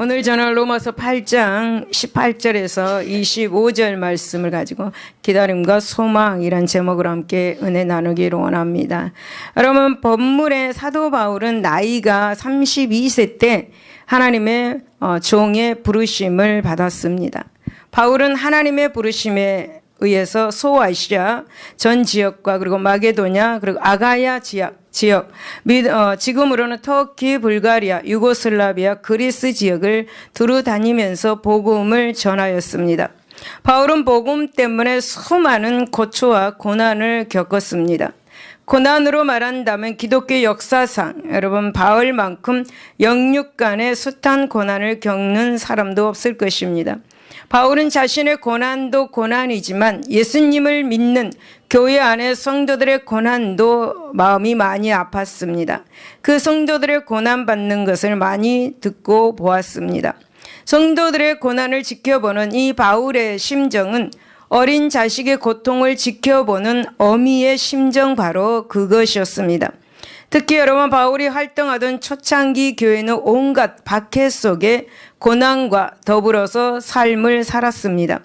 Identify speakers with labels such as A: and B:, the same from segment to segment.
A: 오늘 저는 로마서 8장 18절에서 25절 말씀을 가지고 기다림과 소망이란 제목으로 함께 은혜 나누기를 원합니다. 여러분, 본문의 사도 바울은 나이가 32세 때 하나님의 종의 부르심을 받았습니다. 바울은 하나님의 부르심에 의해서 소아시아 전 지역과 그리고 마게도냐 그리고 아가야 지역 지금으로는 터키, 불가리아, 유고슬라비아, 그리스 지역을 두루 다니면서 복음을 전하였습니다. 바울은 복음 때문에 수많은 고초와 고난을 겪었습니다. 고난으로 말한다면 기독교 역사상 여러분 바울만큼 영육간의 숱한 고난을 겪는 사람도 없을 것입니다. 바울은 자신의 고난도 고난이지만 예수님을 믿는 교회 안의 성도들의 고난도 마음이 많이 아팠습니다. 그 성도들의 고난받는 것을 많이 듣고 보았습니다. 성도들의 고난을 지켜보는 이 바울의 심정은 어린 자식의 고통을 지켜보는 어미의 심정 바로 그것이었습니다. 특히 여러분 바울이 활동하던 초창기 교회는 온갖 박해 속에 고난과 더불어서 삶을 살았습니다.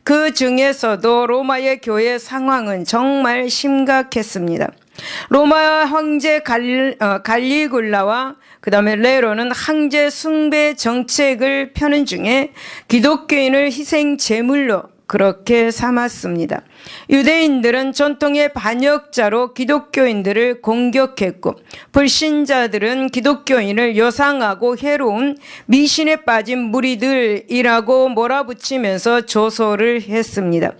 A: 그 중에서도 로마의 교회 상황은 정말 심각했습니다. 로마 황제 갈리굴라와 그 다음에 네로는 황제 숭배 정책을 펴는 중에 기독교인을 희생 제물로 그렇게 삼았습니다. 유대인들은 전통의 반역자로 기독교인들을 공격했고 불신자들은 기독교인을 요상하고 해로운 미신에 빠진 무리들이라고 몰아붙이면서 조소를 했습니다.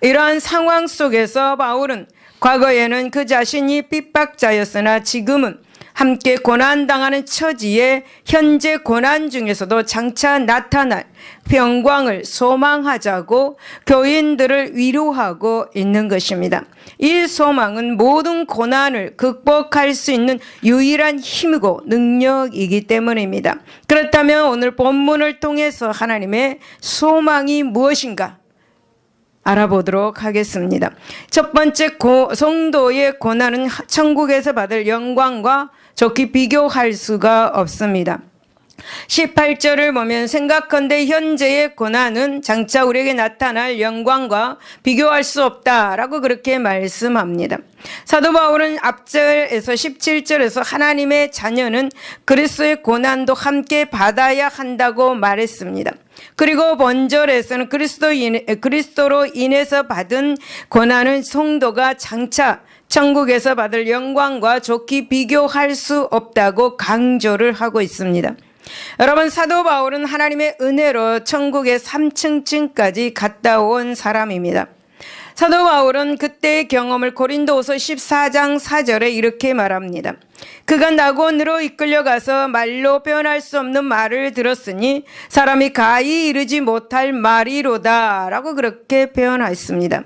A: 이러한 상황 속에서 바울은 과거에는 그 자신이 핍박자였으나 지금은 함께 고난당하는 처지에 현재 고난 중에서도 장차 나타날 평강을 소망하자고 교인들을 위로하고 있는 것입니다. 이 소망은 모든 고난을 극복할 수 있는 유일한 힘이고 능력이기 때문입니다. 그렇다면 오늘 본문을 통해서 하나님의 소망이 무엇인가? 알아보도록 하겠습니다. 첫 번째 성도의 고난은 천국에서 받을 영광과 좋게 비교할 수가 없습니다. 18절을 보면 생각컨대 현재의 고난은 장차 우리에게 나타날 영광과 비교할 수 없다라고 그렇게 말씀합니다. 사도 바울은 앞절에서 17절에서 하나님의 자녀는 그리스도의 고난도 함께 받아야 한다고 말했습니다. 그리고 본절에서는 그리스도로 인해서 받은 고난은 성도가 장차 천국에서 받을 영광과 좋게 비교할 수 없다고 강조를 하고 있습니다. 여러분, 사도 바울은 하나님의 은혜로 천국의 3층까지 갔다 온 사람입니다. 사도 바울은 그때의 경험을 고린도후서 14장 4절에 이렇게 말합니다. 그가 낙원으로 이끌려가서 말로 표현할 수 없는 말을 들었으니 사람이 가히 이르지 못할 말이로다 라고 그렇게 표현했습니다.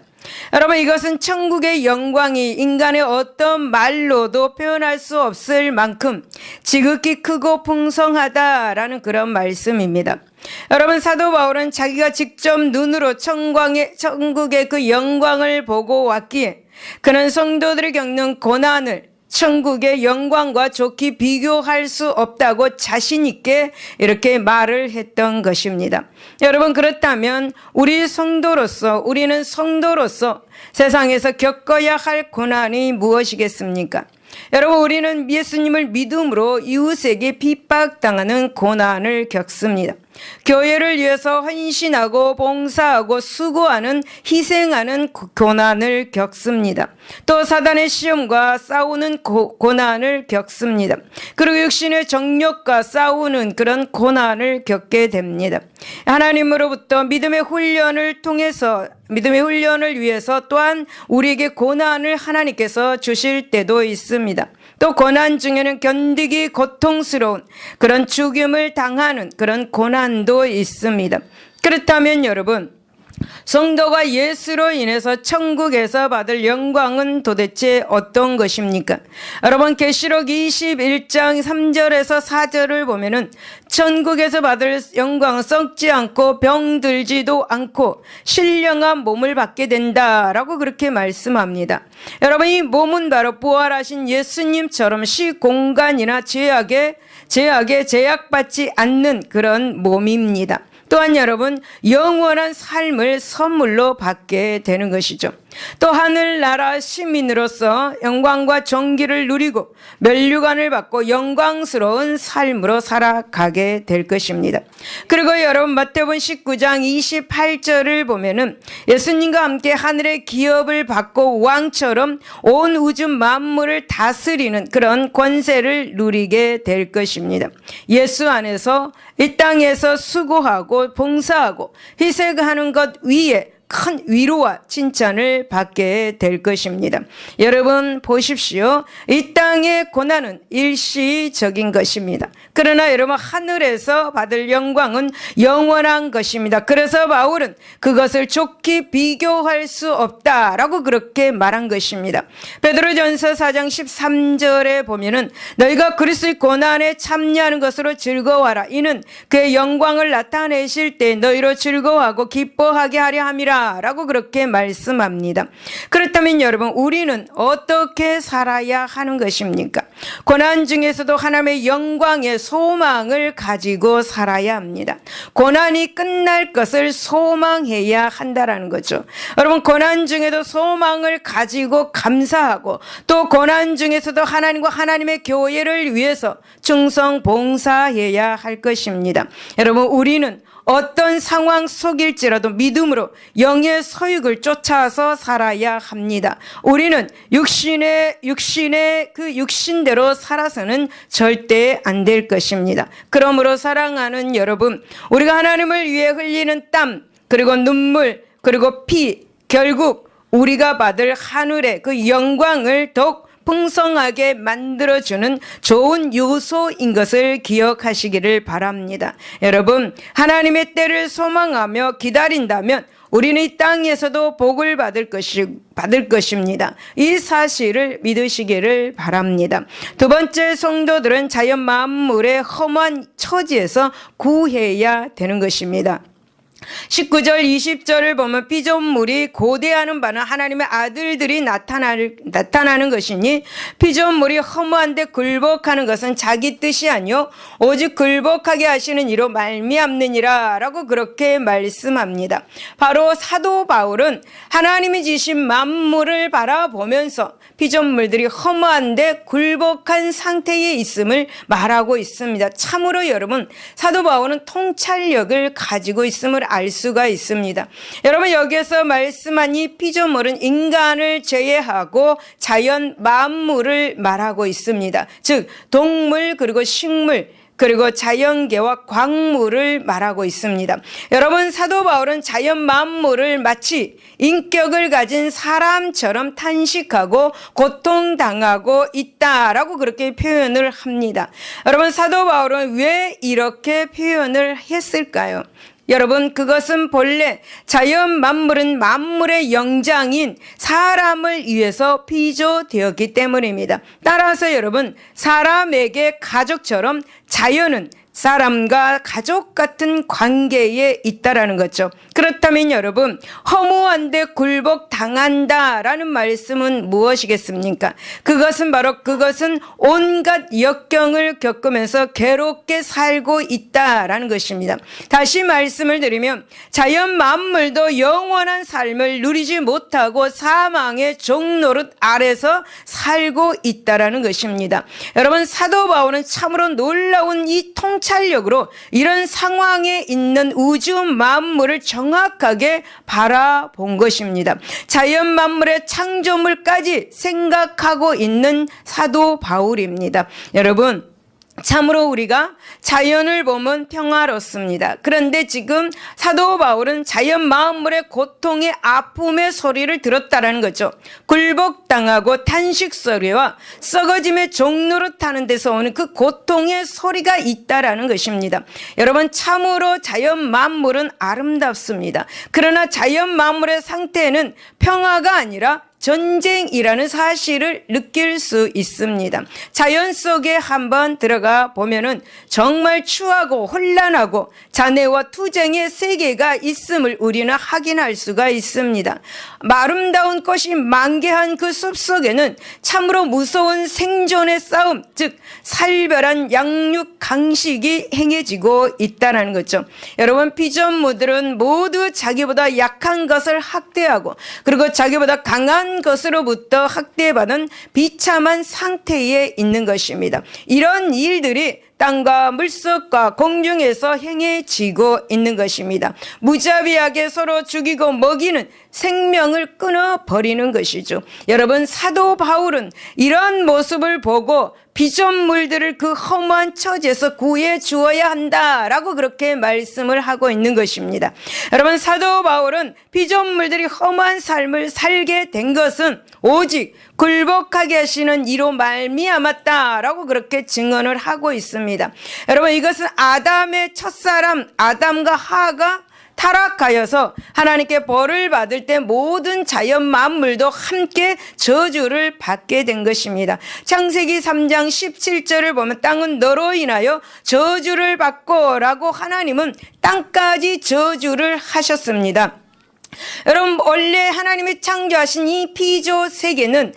A: 여러분, 이것은 천국의 영광이 인간의 어떤 말로도 표현할 수 없을 만큼 지극히 크고 풍성하다라는 그런 말씀입니다. 여러분, 사도 바울은 자기가 직접 눈으로 천국의 그 영광을 보고 왔기에 그는 성도들이 겪는 고난을 천국의 영광과 좋게 비교할 수 없다고 자신 있게 이렇게 말을 했던 것입니다. 여러분, 그렇다면 우리는 성도로서 세상에서 겪어야 할 고난이 무엇이겠습니까? 여러분, 우리는 예수님을 믿음으로 이웃에게 핍박당하는 고난을 겪습니다. 교회를 위해서 헌신하고 봉사하고 수고하는 희생하는 고난을 겪습니다. 또 사단의 시험과 싸우는 고난을 겪습니다. 그리고 육신의 정욕과 싸우는 그런 고난을 겪게 됩니다. 하나님으로부터 믿음의 훈련을 위해서 또한 우리에게 고난을 하나님께서 주실 때도 있습니다. 또 고난 중에는 견디기 고통스러운 그런 죽임을 당하는 그런 고난도 있습니다. 그렇다면 여러분, 성도가 예수로 인해서 천국에서 받을 영광은 도대체 어떤 것입니까? 여러분, 계시록 21장 3절에서 4절을 보면은 천국에서 받을 영광은 썩지 않고 병들지도 않고 신령한 몸을 받게 된다라고 그렇게 말씀합니다. 여러분, 이 몸은 바로 부활하신 예수님처럼 시공간이나 제약에 제약받지 않는 그런 몸입니다. 또한 여러분, 영원한 삶을 선물로 받게 되는 것이죠. 또 하늘나라 시민으로서 영광과 존귀를 누리고 면류관을 받고 영광스러운 삶으로 살아가게 될 것입니다. 그리고 여러분, 마태복음 19장 28절을 보면은 예수님과 함께 하늘의 기업을 받고 왕처럼 온 우주 만물을 다스리는 그런 권세를 누리게 될 것입니다. 예수 안에서 이 땅에서 수고하고 봉사하고 희생하는 것 위에 큰 위로와 칭찬을 받게 될 것입니다. 여러분 보십시오. 이 땅의 고난은 일시적인 것입니다. 그러나 여러분, 하늘에서 받을 영광은 영원한 것입니다. 그래서 바울은 그것을 좋게 비교할 수 없다라고 그렇게 말한 것입니다. 베드로전서 4장 13절에 보면은 너희가 그리스도의 고난에 참여하는 것으로 즐거워하라. 이는 그의 영광을 나타내실 때 너희로 즐거워하고 기뻐하게 하려 함이라 라고 그렇게 말씀합니다. 그렇다면 여러분, 우리는 어떻게 살아야 하는 것입니까? 고난 중에서도 하나님의 영광의 소망을 가지고 살아야 합니다. 고난이 끝날 것을 소망해야 한다라는 거죠. 여러분, 고난 중에도 소망을 가지고 감사하고 또 고난 중에서도 하나님과 하나님의 교회를 위해서 충성 봉사해야 할 것입니다. 여러분, 우리는 어떤 상황 속일지라도 믿음으로 영의 소육을 쫓아서 살아야 합니다. 우리는 육신대로 살아서는 절대 안 될 것입니다. 그러므로 사랑하는 여러분, 우리가 하나님을 위해 흘리는 땀, 그리고 눈물, 그리고 피, 결국 우리가 받을 하늘의 그 영광을 더욱 풍성하게 만들어주는 좋은 요소인 것을 기억하시기를 바랍니다. 여러분, 하나님의 때를 소망하며 기다린다면 우리는 이 땅에서도 복을 받을 것입니다. 이 사실을 믿으시기를 바랍니다. 두 번째, 성도들은 자연 만물의 험한 처지에서 구해야 되는 것입니다. 19절 20절을 보면 피조물이 고대하는 바는 하나님의 아들들이 나타나는 것이니 피조물이 허무한데 굴복하는 것은 자기 뜻이 아니요 오직 굴복하게 하시는 이로 말미암느니라 라고 그렇게 말씀합니다. 바로 사도 바울은 하나님이 지신 만물을 바라보면서 피조물들이 허무한데 굴복한 상태에 있음을 말하고 있습니다. 참으로 여러분, 사도 바울은 통찰력을 가지고 있음을 알 수가 있습니다. 여러분, 여기에서 말씀한 이 피조물은 인간을 제외하고 자연 만물을 말하고 있습니다. 즉 동물, 그리고 식물, 그리고 자연계와 광물을 말하고 있습니다. 여러분, 사도 바울은 자연 만물을 마치 인격을 가진 사람처럼 탄식하고 고통당하고 있다라고 그렇게 표현을 합니다. 여러분, 사도 바울은 왜 이렇게 표현을 했을까요? 여러분, 그것은 본래 자연 만물은 만물의 영장인 사람을 위해서 피조되었기 때문입니다. 따라서 여러분, 사람에게 가족처럼 자연은 사람과 가족 같은 관계에 있다라는 거죠. 그렇다면 여러분, 허무한데 굴복당한다라는 말씀은 무엇이겠습니까? 그것은 온갖 역경을 겪으면서 괴롭게 살고 있다라는 것입니다. 다시 말씀을 드리면 자연 만물도 영원한 삶을 누리지 못하고 사망의 종노릇 아래서 살고 있다라는 것입니다. 여러분, 사도 바울은 참으로 놀라운 이 통찰력으로 이런 상황에 있는 우주 만물을 정확하게 바라본 것입니다. 자연 만물의 창조물까지 생각하고 있는 사도 바울입니다. 여러분, 참으로 우리가 자연을 보면 평화롭습니다. 그런데 지금 사도 바울은 자연 만물의 고통의 아픔의 소리를 들었다라는 거죠. 굴복당하고 탄식 소리와 썩어짐의 종로로 타는 데서 오는 그 고통의 소리가 있다라는 것입니다. 여러분, 참으로 자연 만물은 아름답습니다. 그러나 자연 만물의 상태는 평화가 아니라 전쟁이라는 사실을 느낄 수 있습니다. 자연 속에 한번 들어가 보면은 정말 추하고 혼란하고 잔해와 투쟁의 세계가 있음을 우리는 확인할 수가 있습니다. 아름다운 꽃이 만개한 그 숲속에는 참으로 무서운 생존의 싸움, 즉 살벌한 양육 강식이 행해지고 있다는 거죠. 여러분, 피조물들은 모두 자기보다 약한 것을 학대하고 그리고 자기보다 강한 것으로부터 학대받은 비참한 상태에 있는 것입니다. 이런 일들이 땅과 물속과 공중에서 행해지고 있는 것입니다. 무자비하게 서로 죽이고 먹이는 생명을 끊어버리는 것이죠. 여러분, 사도 바울은 이런 모습을 보고 피조물들을 그 험한 처지에서 구해 주어야 한다라고 그렇게 말씀을 하고 있는 것입니다. 여러분, 사도 바울은 피조물들이 험한 삶을 살게 된 것은 오직 굴복하게 하시는 이로 말미암았다라고 그렇게 증언을 하고 있습니다. 여러분, 이것은 아담의 첫사람 아담과 하가 타락하여서 하나님께 벌을 받을 때 모든 자연 만물도 함께 저주를 받게 된 것입니다. 창세기 3장 17절을 보면 땅은 너로 인하여 저주를 받고 라고 하나님은 땅까지 저주를 하셨습니다. 여러분, 원래 하나님이 창조하신 이 피조 세계는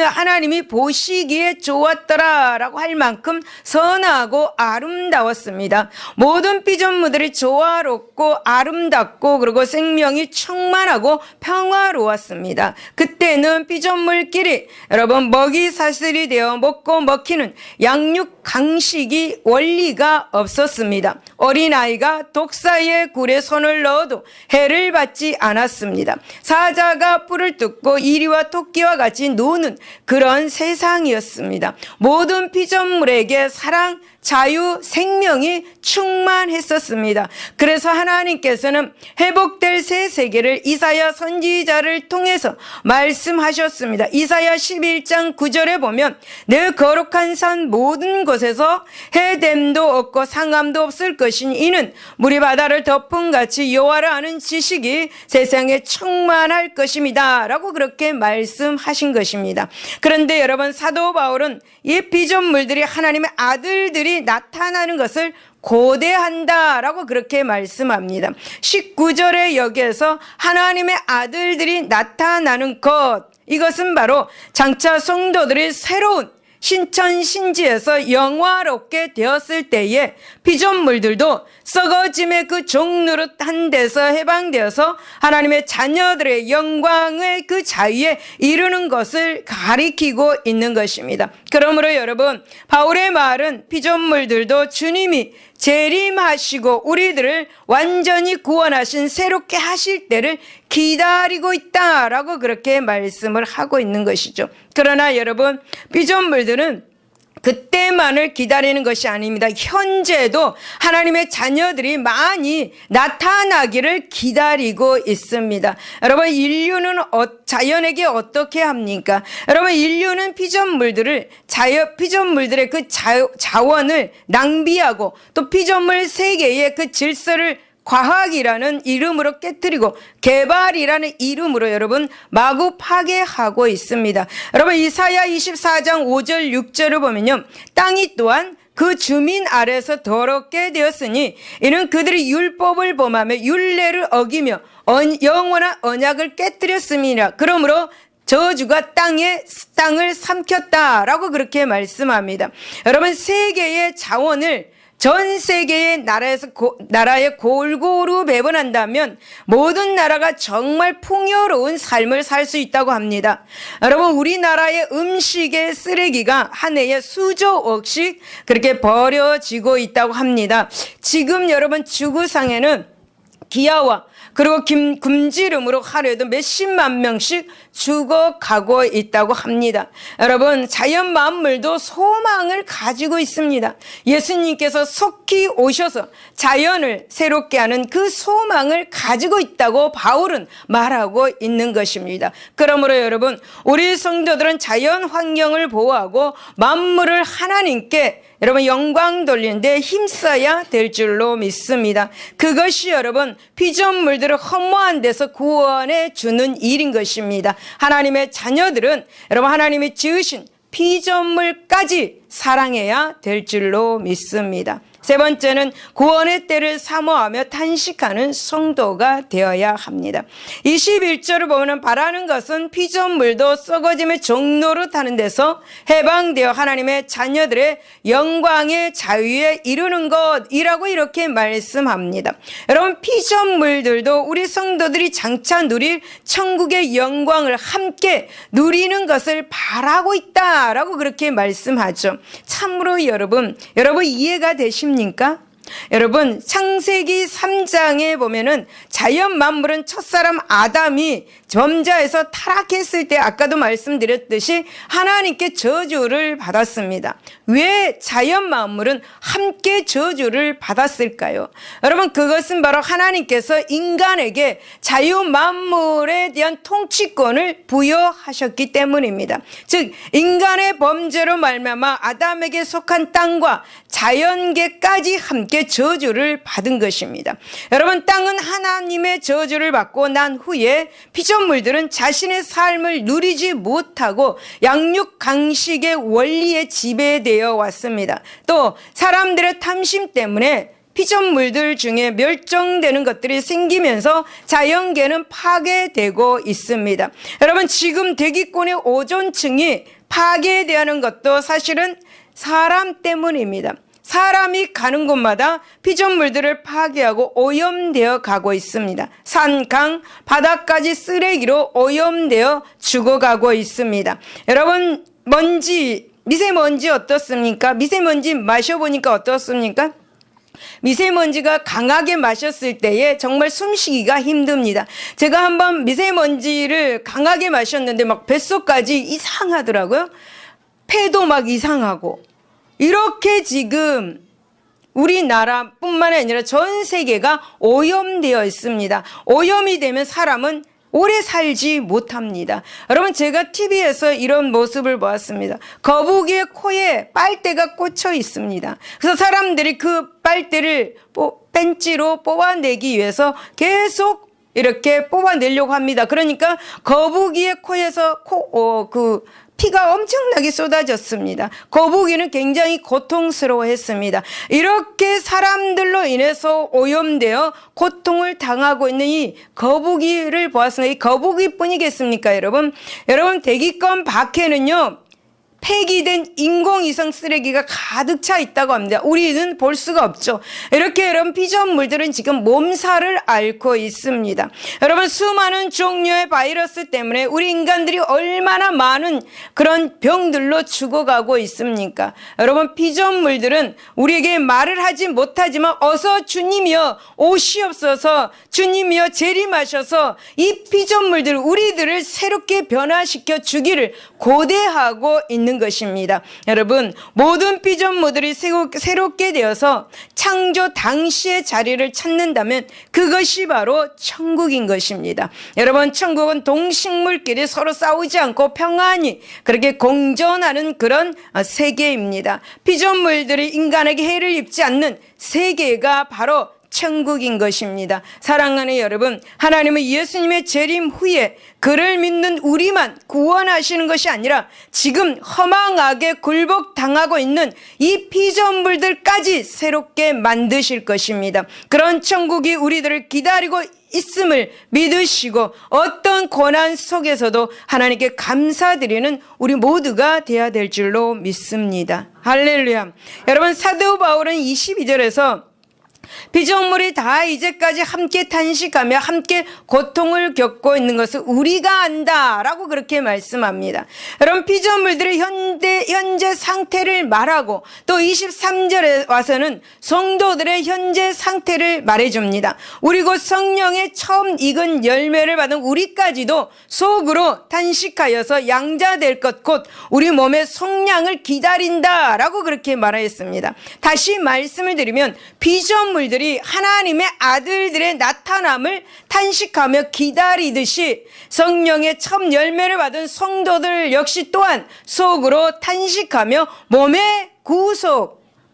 A: 하나님이 보시기에 좋았더라라고 할 만큼 선하고 아름다웠습니다. 모든 피조물들이 조화롭고 아름답고 그리고 생명이 충만하고 평화로웠습니다. 그때는 피조물끼리 여러분 먹이 사슬이 되어 먹고 먹히는 양육 강식이 원리가 없었습니다. 어린아이가 독사의 굴에 손을 넣어도 해를 받지 않았습니다. 사자가 뿔을 뜯고 이리와 토끼와 같이 노는 그런 세상이었습니다. 모든 피조물에게 사랑, 자유, 생명이 충만했었습니다. 그래서 하나님께서는 회복될 새 세계를 이사야 선지자를 통해서 말씀하셨습니다. 이사야 11장 9절에 보면 내 거룩한 산 모든 곳에서 해됨도 없고 상함도 없을 것이니 이는 물이 바다를 덮은 같이 여호와를 아는 지식이 세상에 충만할 것입니다 라고 그렇게 말씀하신 것입니다. 그런데 여러분, 사도 바울은 이 피조물들이 하나님의 아들들이 나타나는 것을 고대한다라고 그렇게 말씀합니다. 19절에 여기에서 하나님의 아들들이 나타나는 것, 이것은 바로 장차 성도들이 새로운 신천신지에서 영화롭게 되었을 때에 피조물들도 썩어짐의 그 종노릇한 데서 해방되어서 하나님의 자녀들의 영광의 그 자유에 이르는 것을 가리키고 있는 것입니다. 그러므로 여러분, 바울의 말은 피조물들도 주님이 재림하시고 우리들을 완전히 구원하신 새롭게 하실 때를 기다리고 있다라고 그렇게 말씀을 하고 있는 것이죠. 그러나 여러분, 피조물들은 그때만을 기다리는 것이 아닙니다. 현재도 하나님의 자녀들이 많이 나타나기를 기다리고 있습니다. 여러분, 인류는 자연에게 어떻게 합니까? 여러분, 인류는 피조물들의 그 자원을 낭비하고 또 피조물 세계의 그 질서를 과학이라는 이름으로 깨뜨리고 개발이라는 이름으로 여러분 마구 파괴하고 있습니다. 여러분, 이사야 24장 5절 6절을 보면요, 땅이 또한 그 주민 아래서 더럽게 되었으니 이는 그들이 율법을 범하며 율례를 어기며 영원한 언약을 깨뜨렸음이라. 그러므로 저주가 땅을 삼켰다라고 그렇게 말씀합니다. 여러분, 세계의 자원을 전 세계의 나라에 골고루 배분한다면 모든 나라가 정말 풍요로운 삶을 살 수 있다고 합니다. 여러분, 우리나라의 음식의 쓰레기가 한 해에 수조억씩 그렇게 버려지고 있다고 합니다. 지금 여러분, 지구상에는 기아와 그리고 금지름으로 하루에도 몇십만 명씩 죽어가고 있다고 합니다. 여러분, 자연 만물도 소망을 가지고 있습니다. 예수님께서 속히 오셔서 자연을 새롭게 하는 그 소망을 가지고 있다고 바울은 말하고 있는 것입니다. 그러므로 여러분, 우리 성도들은 자연 환경을 보호하고 만물을 하나님께 여러분 영광 돌리는데 힘써야 될 줄로 믿습니다. 그것이 여러분 피조물들을 허무한 데서 구원해 주는 일인 것입니다. 하나님의 자녀들은 여러분 하나님이 지으신 피조물까지 사랑해야 될 줄로 믿습니다. 세 번째는 구원의 때를 사모하며 탄식하는 성도가 되어야 합니다. 21절을 보면 바라는 것은 피조물도 썩어짐의 종로로 타는 데서 해방되어 하나님의 자녀들의 영광의 자유에 이르는 것이라고 이렇게 말씀합니다. 여러분 피조물들도 우리 성도들이 장차 누릴 천국의 영광을 함께 누리는 것을 바라고 있다라고 그렇게 말씀하죠. 참으로 여러분 이해가 되십니까? 여러분 창세기 3장에 보면은 자연 만물은 첫사람 아담이 범죄에서 타락했을 때 아까도 말씀드렸듯이 하나님께 저주를 받았습니다. 왜 자연 만물은 함께 저주를 받았을까요? 여러분 그것은 바로 하나님께서 인간에게 자유 만물에 대한 통치권을 부여하셨기 때문입니다. 즉 인간의 범죄로 말미암아 아담에게 속한 땅과 자연계까지 함께 저주를 받은 것입니다. 여러분 땅은 하나님의 저주를 받고 난 후에 피조물들은 자신의 삶을 누리지 못하고 양육 강식의 원리에 지배되어 왔습니다. 또 사람들의 탐심 때문에 피조물들 중에 멸종되는 것들이 생기면서 자연계는 파괴되고 있습니다. 여러분 지금 대기권의 오존층이 파괴되는 것도 사실은 사람 때문입니다. 사람이 가는 곳마다 피조물들을 파괴하고 오염되어 가고 있습니다. 산, 강, 바다까지 쓰레기로 오염되어 죽어가고 있습니다. 여러분 미세먼지 어떻습니까? 미세먼지 마셔보니까 어떻습니까? 미세먼지가 강하게 마셨을 때에 정말 숨쉬기가 힘듭니다. 제가 한번 미세먼지를 강하게 마셨는데 막 뱃속까지 이상하더라고요. 폐도 막 이상하고 이렇게 지금 우리나라뿐만 아니라 전 세계가 오염되어 있습니다. 오염이 되면 사람은 오래 살지 못합니다. 여러분 제가 TV에서 이런 모습을 보았습니다. 거북이의 코에 빨대가 꽂혀 있습니다. 그래서 사람들이 그 빨대를 벤치로 뽑아내기 위해서 계속 이렇게 뽑아내려고 합니다. 그러니까 거북이의 코에서 피가 엄청나게 쏟아졌습니다. 거북이는 굉장히 고통스러워했습니다. 이렇게 사람들로 인해서 오염되어 고통을 당하고 있는 이 거북이를 보았습니다. 이 거북이뿐이겠습니까, 여러분? 여러분 대기권 밖에는요. 폐기된 인공위성 쓰레기가 가득 차 있다고 합니다. 우리는 볼 수가 없죠. 이렇게 여러분 피조물들은 지금 몸살을 앓고 있습니다. 여러분 수많은 종류의 바이러스 때문에 우리 인간들이 얼마나 많은 그런 병들로 죽어가고 있습니까? 여러분 피조물들은 우리에게 말을 하지 못하지만 어서 주님이여 오시옵소서, 주님이여 재림하셔서 이 피조물들 우리들을 새롭게 변화시켜 주기를 고대하고 있는 것입니다. 여러분 모든 피조물들이 새롭게 되어서 창조 당시의 자리를 찾는다면 그것이 바로 천국인 것입니다. 여러분 천국은 동식물끼리 서로 싸우지 않고 평안히 그렇게 공존하는 그런 세계입니다. 피조물들이 인간에게 해를 입지 않는 세계가 바로 천국인 것입니다. 사랑하는 여러분, 하나님은 예수님의 재림 후에 그를 믿는 우리만 구원하시는 것이 아니라 지금 허망하게 굴복당하고 있는 이 피조물들까지 새롭게 만드실 것입니다. 그런 천국이 우리들을 기다리고 있음을 믿으시고 어떤 고난 속에서도 하나님께 감사드리는 우리 모두가 되어야 될 줄로 믿습니다. 할렐루야. 여러분 사도 바울은 22절에서 피조물이 다 이제까지 함께 탄식하며 함께 고통을 겪고 있는 것을 우리가 안다라고 그렇게 말씀합니다. 여러분, 피조물들의 현재 상태를 말하고 또 23절에 와서는 성도들의 현재 상태를 말해줍니다. 우리 곧 성령의 처음 익은 열매를 받은 우리까지도 속으로 탄식하여서 양자될 것 곧 우리 몸의 속량을 기다린다라고 그렇게 말하였습니다. 다시 말씀을 드리면 피조물들이 하나님의 아들들의 나타남을 탄식하며 기다리듯이 성령의 첫 열매를 받은 성도들 역시 또한 속으로 탄식하며 몸의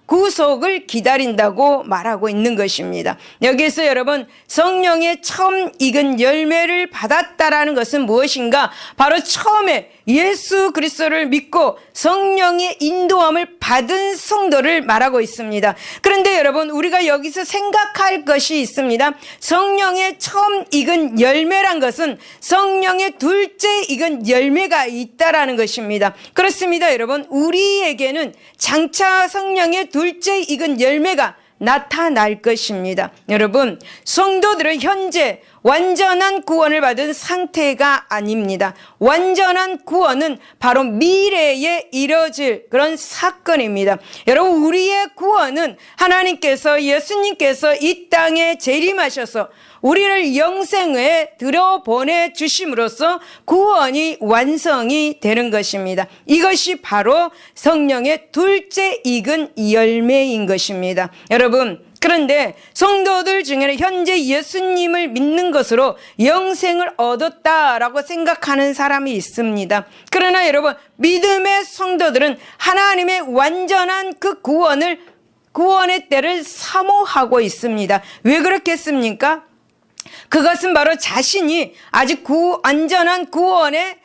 A: 구속을 기다린다고 말하고 있는 것입니다. 여기서 여러분, 성령의 처음 익은 열매를 받았다라는 것은 무엇인가? 바로 처음에 예수 그리스도를 믿고 성령의 인도함을 받은 성도를 말하고 있습니다. 그런데 여러분, 우리가 여기서 생각할 것이 있습니다. 성령의 처음 익은 열매란 것은 성령의 둘째 익은 열매가 있다라는 것입니다. 그렇습니다, 여러분. 우리에게는 장차 성령의 둘째 익은 열매가 나타날 것입니다. 여러분, 성도들은 현재 완전한 구원을 받은 상태가 아닙니다. 완전한 구원은 바로 미래에 이뤄질 그런 사건입니다. 여러분, 우리의 구원은 하나님께서, 예수님께서 이 땅에 재림하셔서 우리를 영생에 들여보내 주심으로써 구원이 완성이 되는 것입니다. 이것이 바로 성령의 둘째 익은 열매인 것입니다. 여러분, 그런데 성도들 중에는 현재 예수님을 믿는 것으로 영생을 얻었다라고 생각하는 사람이 있습니다. 그러나 여러분, 믿음의 성도들은 하나님의 완전한 그 구원의 때를 사모하고 있습니다. 왜 그렇겠습니까? 그것은 바로 자신이 아직 완전한 구원에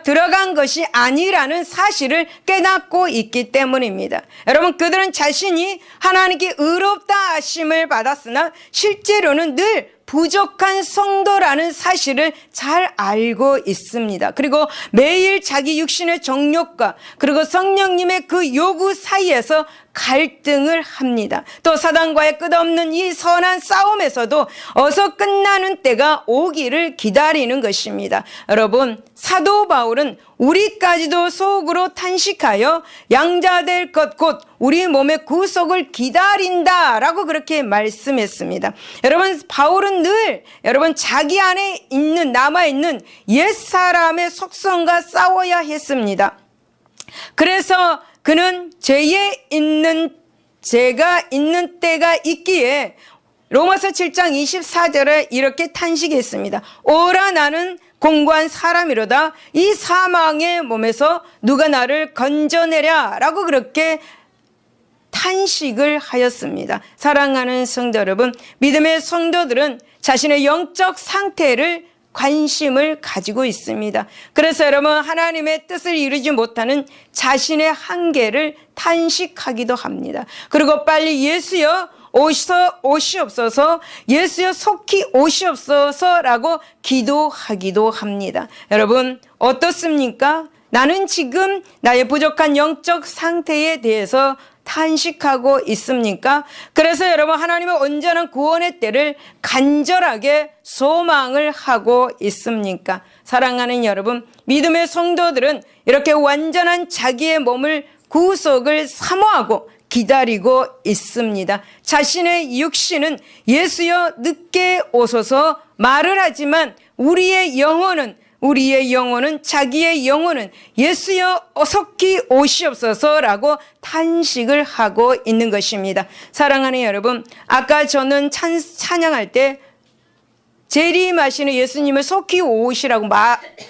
A: 들어간 것이 아니라는 사실을 깨닫고 있기 때문입니다. 여러분, 그들은 자신이 하나님께 의롭다 하심을 받았으나 실제로는 늘 부족한 성도라는 사실을 잘 알고 있습니다. 그리고 매일 자기 육신의 정욕과 그리고 성령님의 그 요구 사이에서 갈등을 합니다. 또 사단과의 끝없는 이 선한 싸움에서도 어서 끝나는 때가 오기를 기다리는 것입니다. 여러분, 사도 바울은 우리까지도 속으로 탄식하여 양자될 것 곧 우리 몸의 구속을 기다린다라고 그렇게 말씀했습니다. 여러분, 바울은 늘 자기 안에 남아있는 옛사람의 속성과 싸워야 했습니다. 그래서 그는 제가 있는 때가 있기에 로마서 7장 24절에 이렇게 탄식했습니다. 오라, 나는 공고한 사람이로다. 이 사망의 몸에서 누가 나를 건져내랴 라고 그렇게 탄식을 하였습니다. 사랑하는 성도 여러분, 믿음의 성도들은 자신의 영적 상태를 관심을 가지고 있습니다. 그래서 여러분, 하나님의 뜻을 이루지 못하는 자신의 한계를 탄식하기도 합니다. 그리고 빨리 예수여 오시옵소서, 예수여 속히 오시옵소서라고 기도하기도 합니다. 여러분, 어떻습니까? 나는 지금 나의 부족한 영적 상태에 대해서 탄식하고 있습니까? 그래서 여러분, 하나님의 온전한 구원의 때를 간절하게 소망을 하고 있습니까? 사랑하는 여러분, 믿음의 성도들은 이렇게 완전한 자기의 몸을 구속을 사모하고 기다리고 있습니다. 자신의 육신은 예수여 늦게 오소서 말을 하지만 우리의 영혼은 자기의 영혼은 예수여 속히 오시옵소서라고 탄식을 하고 있는 것입니다. 사랑하는 여러분, 아까 저는 찬양할 때 재림하시는 예수님을 속히 오시라고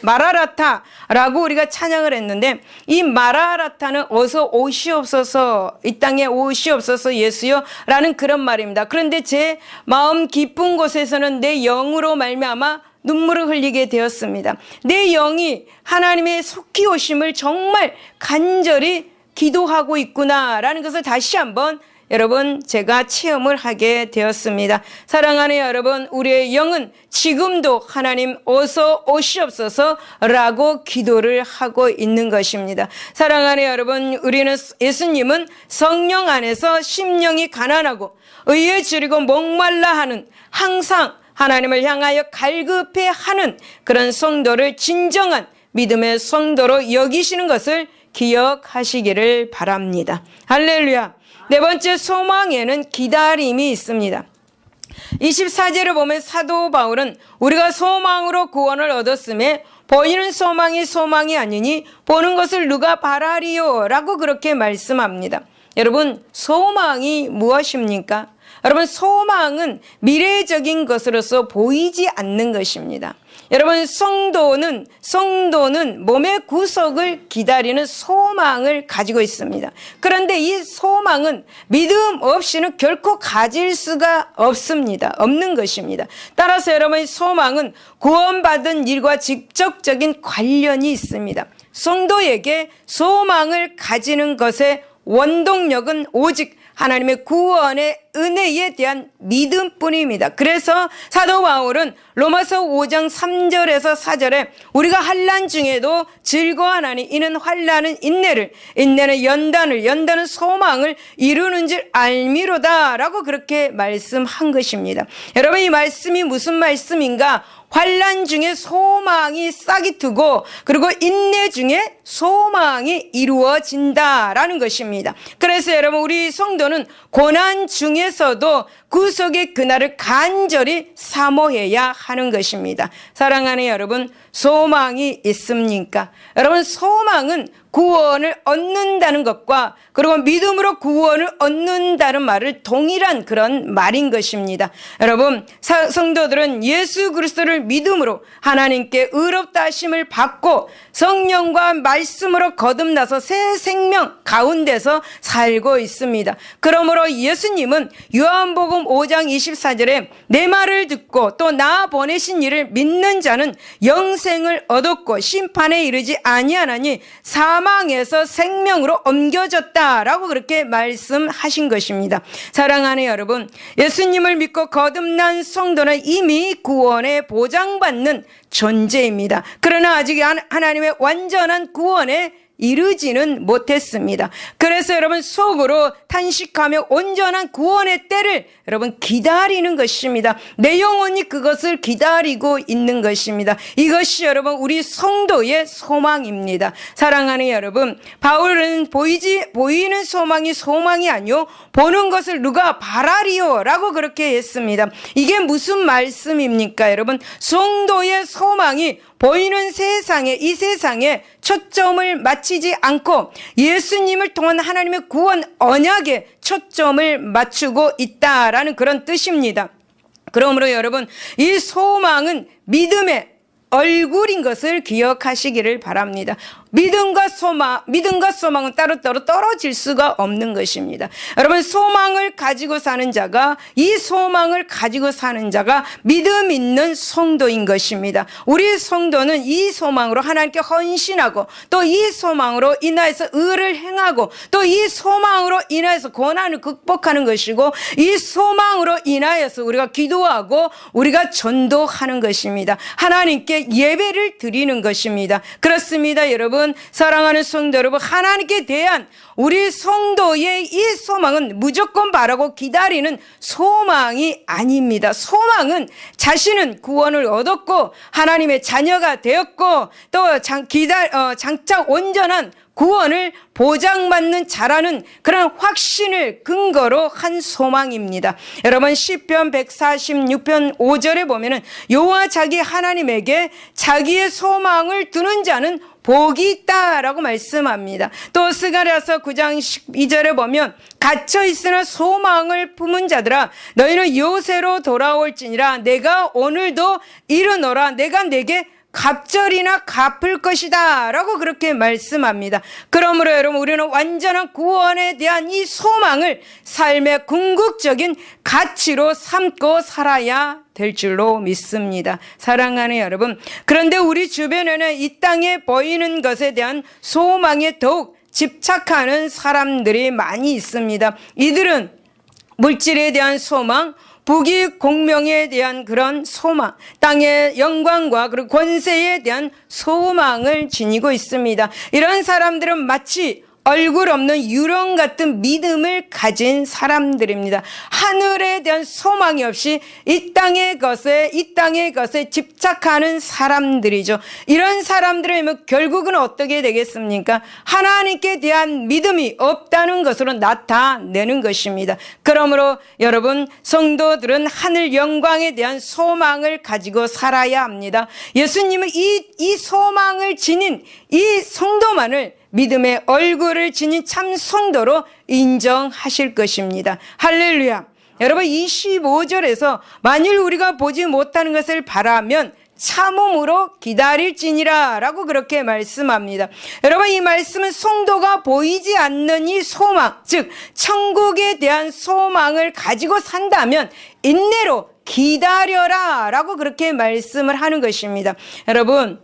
A: 마라라타라고 우리가 찬양을 했는데, 이 마라라타는 어서 오시옵소서, 이 땅에 오시옵소서 예수여 라는 그런 말입니다. 그런데 제 마음 깊은 곳에서는 내 영으로 말미암아 눈물을 흘리게 되었습니다. 내 영이 하나님의 속히 오심을 정말 간절히 기도하고 있구나라는 것을 다시 한번 여러분 제가 체험을 하게 되었습니다. 사랑하는 여러분, 우리의 영은 지금도 하나님 어서 오시옵소서라고 기도를 하고 있는 것입니다. 사랑하는 여러분, 우리는 예수님은 성령 안에서 심령이 가난하고 의에 줄이고 목말라 하는, 항상 하나님을 향하여 갈급해하는 그런 성도를 진정한 믿음의 성도로 여기시는 것을 기억하시기를 바랍니다. 할렐루야. 네 번째, 소망에는 기다림이 있습니다. 24절을 보면 사도 바울은 우리가 소망으로 구원을 얻었음에 보이는 소망이 소망이 아니니 보는 것을 누가 바라리요 라고 그렇게 말씀합니다. 여러분, 소망이 무엇입니까? 여러분, 소망은 미래적인 것으로서 보이지 않는 것입니다. 여러분, 성도는 몸의 구속을 기다리는 소망을 가지고 있습니다. 그런데 이 소망은 믿음 없이는 결코 가질 수가 없는 것입니다. 따라서 여러분, 소망은 구원받은 일과 직접적인 관련이 있습니다. 성도에게 소망을 가지는 것의 원동력은 오직 하나님의 구원의 은혜에 대한 믿음뿐입니다. 그래서 사도 바울은 로마서 5장 3절에서 4절에 우리가 환난 중에도 즐거워하나니 이는 환난은 인내를, 인내는 연단을, 연단은 소망을 이루는 줄 알미로다 라고 그렇게 말씀한 것입니다. 여러분, 이 말씀이 무슨 말씀인가? 환난 중에 소망이 싹이 트고 그리고 인내 중에 소망이 이루어진다라는 것입니다. 그래서 여러분, 우리 성도는 고난 중에서도 구속의 그날을 간절히 사모해야 하는 것입니다. 사랑하는 여러분, 소망이 있습니까? 여러분, 소망은 구원을 얻는다는 것과 그리고 믿음으로 구원을 얻는다는 말을 동일한 그런 말인 것입니다. 여러분, 성도들은 예수 그리스도를 믿음으로 하나님께 의롭다 하심을 받고 성령과 말씀으로 거듭나서 새 생명 가운데서 살고 있습니다. 그러므로 예수님은 요한복음 5장 24절에 내 말을 듣고 또 나 보내신 이를 믿는 자는 영생을 얻었고 심판에 이르지 아니하나니 사망에서 생명으로 옮겨졌다라고 그렇게 말씀하신 것입니다. 사랑하는 여러분, 예수님을 믿고 거듭난 성도는 이미 구원에 보장받는 존재입니다. 그러나 아직 하나님의 완전한 구원에 이르지는 못했습니다. 그래서 여러분, 속으로 탄식하며 온전한 구원의 때를 여러분 기다리는 것입니다. 내 영혼이 그것을 기다리고 있는 것입니다. 이것이 여러분 우리 성도의 소망입니다. 사랑하는 여러분, 바울은 보이는 소망이 아니요 보는 것을 누가 바라리요 라고 그렇게 했습니다. 이게 무슨 말씀입니까? 여러분, 성도의 소망이 보이는 이 세상에 초점을 맞추지 않고 예수님을 통한 하나님의 구원 언약에 초점을 맞추고 있다라는 그런 뜻입니다. 그러므로 여러분, 이 소망은 믿음의 얼굴인 것을 기억하시기를 바랍니다. 믿음과 소망은 따로따로 떨어질 수가 없는 것입니다. 여러분, 소망을 가지고 사는 자가 믿음 있는 성도인 것입니다. 우리 성도는 이 소망으로 하나님께 헌신하고 또 이 소망으로 인하여서 의를 행하고 또 이 소망으로 인하여서 고난을 극복하는 것이고 이 소망으로 인하여서 우리가 기도하고 우리가 전도하는 것입니다. 하나님께 예배를 드리는 것입니다. 그렇습니다. 여러분, 사랑하는 성도 여러분, 하나님께 대한 우리 성도의 이 소망은 무조건 바라고 기다리는 소망이 아닙니다. 소망은 자신은 구원을 얻었고 하나님의 자녀가 되었고 또 장차 온전한 구원을 보장받는 자라는 그런 확신을 근거로 한 소망입니다. 여러분, 시편 146편 5절에 보면은 여호와 자기 하나님에게 자기의 소망을 두는 자는 복이 있다라고 말씀합니다. 또 스가랴서 9장 12절에 보면 갇혀 있으나 소망을 품은 자들아 너희는 요새로 돌아올지니라 내가 오늘도 이르노라 내가 내게 갑절이나 갚을 것이다 라고 그렇게 말씀합니다. 그러므로 여러분, 우리는 완전한 구원에 대한 이 소망을 삶의 궁극적인 가치로 삼고 살아야 될 줄로 믿습니다. 사랑하는 여러분, 그런데 우리 주변에는 이 땅에 보이는 것에 대한 소망에 더욱 집착하는 사람들이 많이 있습니다. 이들은 물질에 대한 소망, 부귀 공명에 대한 그런 소망, 땅의 영광과 그리고 권세에 대한 소망을 지니고 있습니다. 이런 사람들은 마치 얼굴 없는 유령 같은 믿음을 가진 사람들입니다. 하늘에 대한 소망이 없이 이 땅의 것에 집착하는 사람들이죠. 이런 사람들은 결국은 어떻게 되겠습니까? 하나님께 대한 믿음이 없다는 것으로 나타내는 것입니다. 그러므로 여러분, 성도들은 하늘 영광에 대한 소망을 가지고 살아야 합니다. 예수님은 이 소망을 지닌 이 성도만을 믿음의 얼굴을 지닌 참 성도로 인정하실 것입니다. 할렐루야. 여러분, 25절에서 만일 우리가 보지 못하는 것을 바라면 참음으로 기다릴지니라 라고 그렇게 말씀합니다. 여러분, 이 말씀은 성도가 보이지 않는 이 소망, 즉 천국에 대한 소망을 가지고 산다면 인내로 기다려라 라고 그렇게 말씀을 하는 것입니다. 여러분,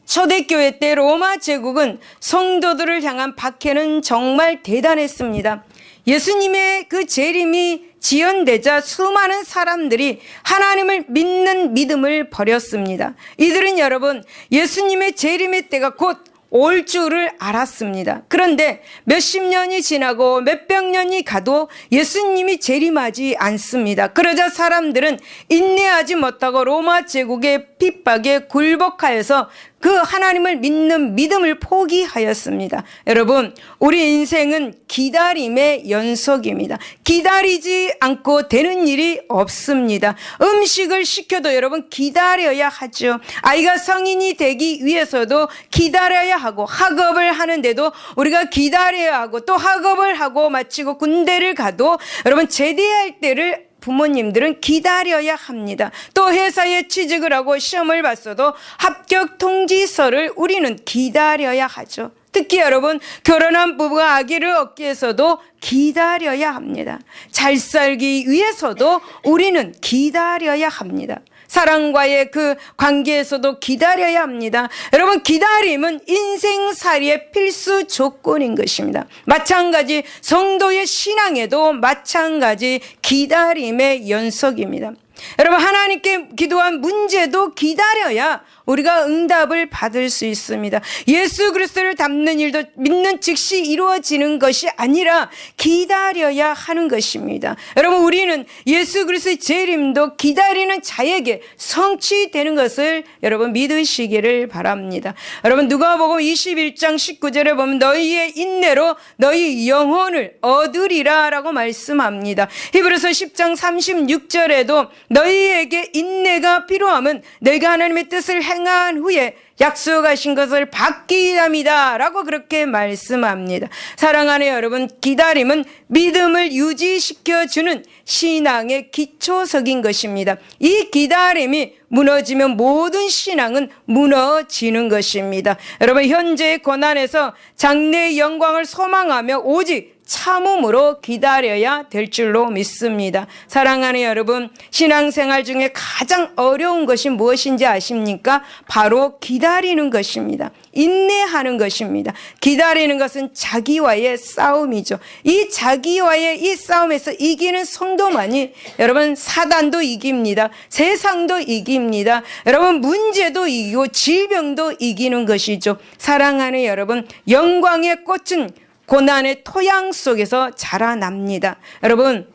A: 초대교회 때 로마 제국은 성도들을 향한 박해는 정말 대단했습니다. 예수님의 그 재림이 지연되자 수많은 사람들이 하나님을 믿는 믿음을 버렸습니다. 이들은 여러분, 예수님의 재림의 때가 곧 올 줄을 알았습니다. 그런데 몇십 년이 지나고 몇백 년이 가도 예수님이 재림하지 않습니다. 그러자 사람들은 인내하지 못하고 로마 제국의 핍박에 굴복하여서 그 하나님을 믿는 믿음을 포기하였습니다. 여러분, 우리 인생은 기다림의 연속입니다. 기다리지 않고 되는 일이 없습니다. 음식을 시켜도 여러분 기다려야 하죠. 아이가 성인이 되기 위해서도 기다려야 하고, 학업을 하는데도 우리가 기다려야 하고, 또 학업을 하고 마치고 군대를 가도 여러분 제대할 때를 부모님들은 기다려야 합니다. 또 회사에 취직을 하고 시험을 봤어도 합격 통지서를 우리는 기다려야 하죠. 특히 여러분, 결혼한 부부가 아기를 얻기 위해서도 기다려야 합니다. 잘 살기 위해서도 우리는 기다려야 합니다. 사랑과의 그 관계에서도 기다려야 합니다. 여러분, 기다림은 인생살이의 필수 조건인 것입니다. 마찬가지 성도의 신앙에도 마찬가지 기다림의 연속입니다. 여러분, 하나님께 기도한 문제도 기다려야 우리가 응답을 받을 수 있습니다. 예수 그리스도를 닮는 일도 믿는 즉시 이루어지는 것이 아니라 기다려야 하는 것입니다. 여러분, 우리는 예수 그리스도의 재림도 기다리는 자에게 성취되는 것을 여러분 믿으시기를 바랍니다. 여러분, 누가복음 21장 19절에 보면 너희의 인내로 너희 영혼을 얻으리라 라고 말씀합니다. 히브리서 10장 36절에도 너희에게 인내가 필요함은 너희가 하나님의 뜻을 행한 후에 약속하신 것을 받기 위함이다 라고 그렇게 말씀합니다. 사랑하는 여러분, 기다림은 믿음을 유지시켜주는 신앙의 기초석인 것입니다. 이 기다림이 무너지면 모든 신앙은 무너지는 것입니다. 여러분, 현재의 고난에서 장래의 영광을 소망하며 오직 참음으로 기다려야 될 줄로 믿습니다. 사랑하는 여러분, 신앙생활 중에 가장 어려운 것이 무엇인지 아십니까? 바로 기다리는 것입니다. 인내하는 것입니다. 기다리는 것은 자기와의 싸움이죠. 이 자기와의 이 싸움에서 이기는 성도만이 여러분 사단도 이깁니다. 세상도 이깁니다. 여러분, 문제도 이기고 질병도 이기는 것이죠. 사랑하는 여러분, 영광의 꽃은 고난의 토양 속에서 자라납니다. 여러분,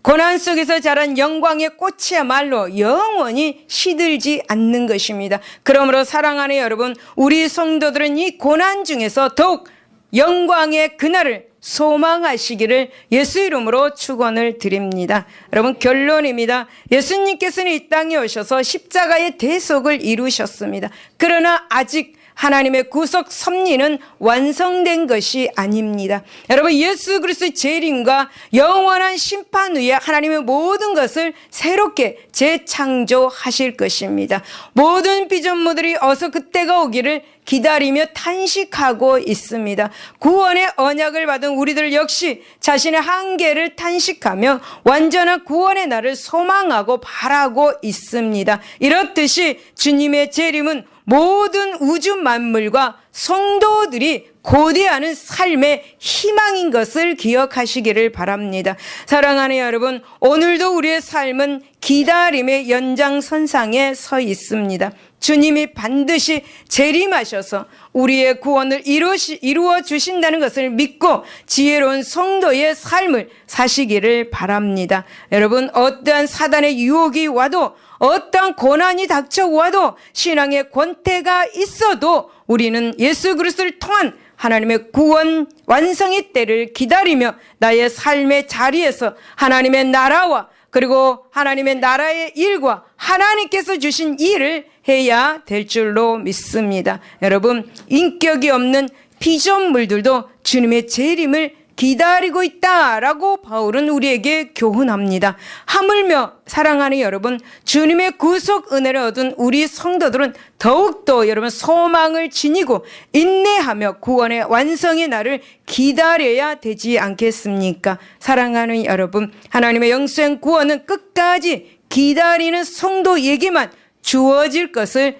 A: 고난 속에서 자란 영광의 꽃이야말로 영원히 시들지 않는 것입니다. 그러므로 사랑하는 여러분, 우리 성도들은 이 고난 중에서 더욱 영광의 그날을 소망하시기를 예수 이름으로 축원을 드립니다. 여러분, 결론입니다. 예수님께서는 이 땅에 오셔서 십자가의 대속을 이루셨습니다. 그러나 아직 하나님의 구속 섭리는 완성된 것이 아닙니다. 여러분, 예수 그리스도의 재림과 영원한 심판 후에 하나님의 모든 것을 새롭게 재창조하실 것입니다. 모든 피조물들이 어서 그때가 오기를 기다리며 탄식하고 있습니다. 구원의 언약을 받은 우리들 역시 자신의 한계를 탄식하며 완전한 구원의 날을 소망하고 바라고 있습니다. 이렇듯이 주님의 재림은 모든 우주 만물과 성도들이 고대하는 삶의 희망인 것을 기억하시기를 바랍니다. 사랑하는 여러분, 오늘도 우리의 삶은 기다림의 연장선상에 서 있습니다. 주님이 반드시 재림하셔서 우리의 구원을 이루어 주신다는 것을 믿고 지혜로운 성도의 삶을 사시기를 바랍니다. 여러분, 어떠한 사단의 유혹이 와도, 어떠한 고난이 닥쳐와도, 신앙의 권태가 있어도 우리는 예수 그리스도를 통한 하나님의 구원 완성의 때를 기다리며 나의 삶의 자리에서 하나님의 나라와 그리고 하나님의 나라의 일과 하나님께서 주신 일을 해야 될 줄로 믿습니다. 여러분, 인격이 없는 피조물들도 주님의 재림을 기다리고 있다라고 바울은 우리에게 교훈합니다. 하물며 사랑하는 여러분, 주님의 구속 은혜를 얻은 우리 성도들은 더욱더 여러분 소망을 지니고 인내하며 구원의 완성의 날을 기다려야 되지 않겠습니까? 사랑하는 여러분, 하나님의 영생 구원은 끝까지 기다리는 성도에게만 주어질 것을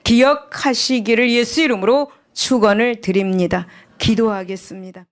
A: 기억하시기를 예수 이름으로 축원을 드립니다. 기도하겠습니다.